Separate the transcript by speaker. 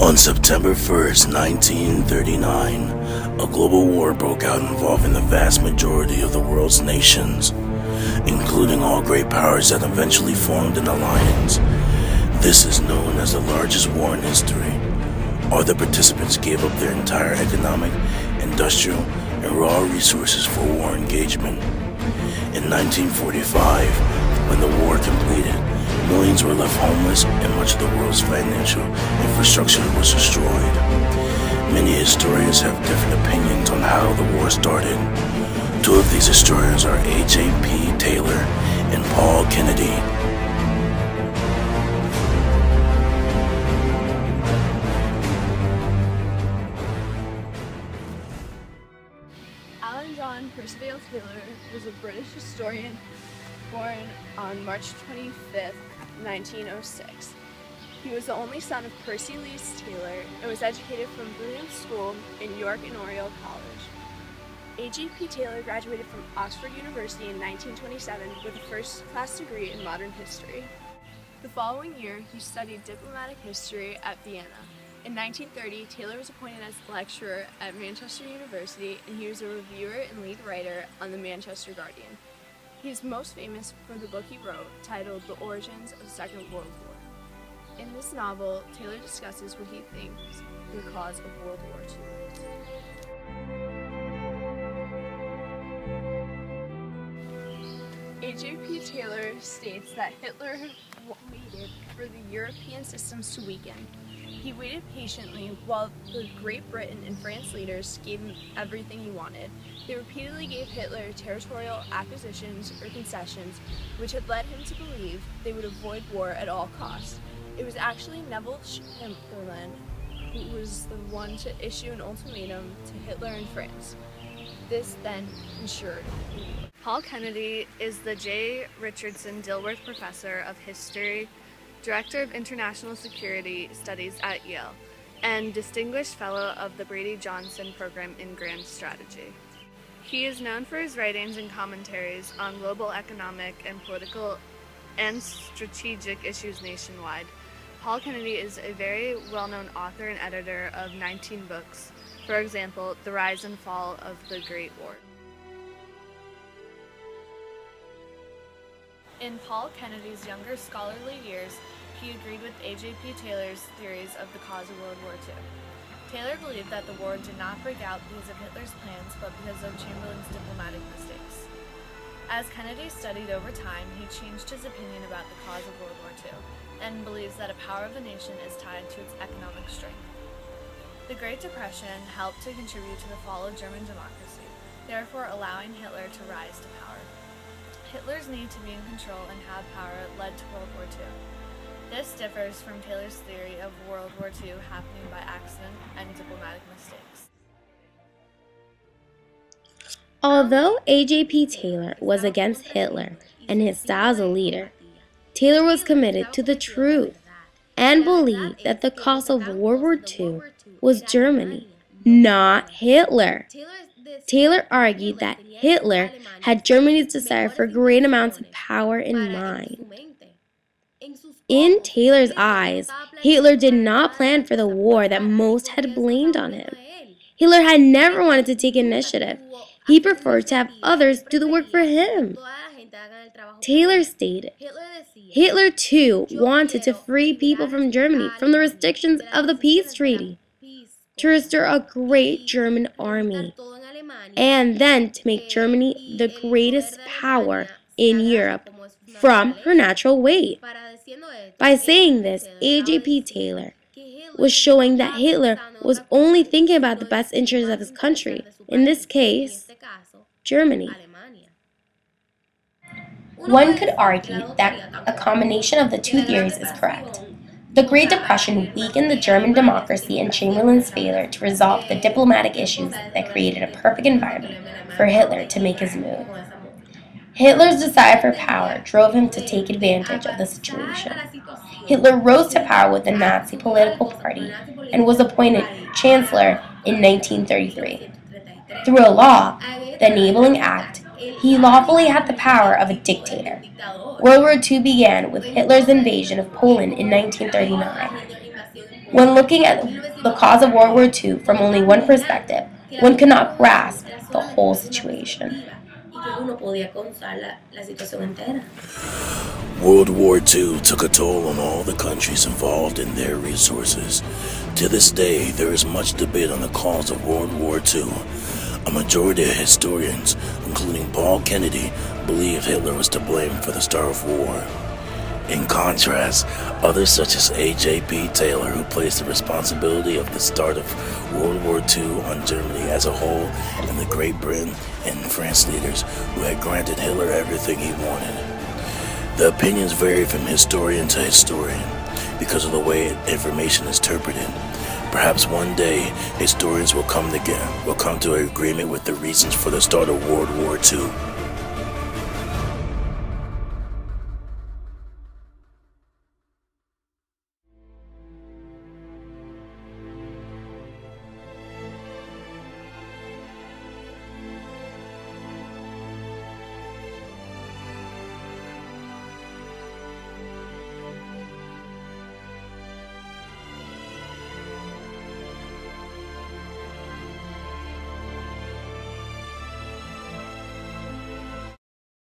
Speaker 1: On September 1st, 1939, a global war broke out involving the vast majority of the world's nations, including all great powers that eventually formed an alliance. This is known as the largest war in history. All the participants gave up their entire economic, industrial, and raw resources for war engagement. In 1945, when the war completed, millions were left homeless and much of the world's financial infrastructure was destroyed. Many historians have different opinions on how the war started. Two of these historians are AJP Taylor and Paul Kennedy.
Speaker 2: Alan John Percival Taylor was a British historian born on March 25th, 1906. He was the only son of Percy Lees Taylor and was educated from Williams School in York and Oriel College. AJP Taylor graduated from Oxford University in 1927 with a first-class degree in modern history. The following year, he studied diplomatic history at Vienna. In 1930, Taylor was appointed as lecturer at Manchester University, and he was a reviewer and lead writer on the Manchester Guardian. He is most famous for the book he wrote, titled The Origins of the Second World War. In this novel, Taylor discusses what he thinks the cause of World War II. AJP Taylor states that Hitler waited for the European systems to weaken. He waited patiently while the Great Britain and France leaders gave him everything he wanted. They repeatedly gave Hitler territorial acquisitions or concessions, which had led him to believe they would avoid war at all costs. It was actually Neville Chamberlain who was the one to issue an ultimatum to Hitler and France. This then ensured war.
Speaker 3: Paul Kennedy is the J. Richardson Dilworth Professor of History, Director of International Security Studies at Yale, and Distinguished Fellow of the Brady-Johnson Program in Grand Strategy. He is known for his writings and commentaries on global economic and political and strategic issues nationwide. Paul Kennedy is a very well-known author and editor of 19 books, for example, The Rise and Fall of the Great War. In Paul Kennedy's younger scholarly years, he agreed with AJP Taylor's theories of the cause of World War II. Taylor believed that the war did not break out because of Hitler's plans, but because of Chamberlain's diplomatic mistakes. As Kennedy studied over time, he changed his opinion about the cause of World War II, and believes that a power of a nation is tied to its economic strength. The Great Depression helped to contribute to the fall of German democracy, therefore allowing Hitler to rise to power. Hitler's need to be in control and have power led to World War II. This differs from Taylor's theory of World War II happening by accident and diplomatic mistakes.
Speaker 4: Although AJP Taylor was against Hitler and his style as a leader, Taylor was committed to the truth and believed that the cause of World War II was Germany, not Hitler. Taylor argued that Hitler had Germany's desire for great amounts of power in mind. In Taylor's eyes, Hitler did not plan for the war that most had blamed on him. Hitler had never wanted to take initiative. He preferred to have others do the work for him. Taylor stated, Hitler too wanted to free people from Germany from the restrictions of the peace treaty, to restore a great German army, and then to make Germany the greatest power in Europe from her natural weight. By saying this, AJP Taylor was showing that Hitler was only thinking about the best interests of his country, in this case, Germany. One could argue that a combination of the two theories is correct. The Great Depression weakened the German democracy, and Chamberlain's failure to resolve the diplomatic issues that created a perfect environment for Hitler to make his move. Hitler's desire for power drove him to take advantage of the situation. Hitler rose to power with the Nazi political party and was appointed Chancellor in 1933. Through a law, the Enabling Act, he lawfully had the power of a dictator. World War II began with Hitler's invasion of Poland in 1939. When looking at the cause of World War II from only one perspective, one cannot grasp the whole situation.
Speaker 1: World War II took a toll on all the countries involved in their resources. To this day, there is much debate on the cause of World War II. A majority of historians, including Paul Kennedy, believe Hitler was to blame for the start of war. In contrast, others such as AJP Taylor, who placed the responsibility of the start of World War II on Germany as a whole and the Great Britain and France leaders who had granted Hitler everything he wanted. The opinions vary from historian to historian because of the way information is interpreted. Perhaps one day, historians will come to an agreement with the reasons for the start of World War II.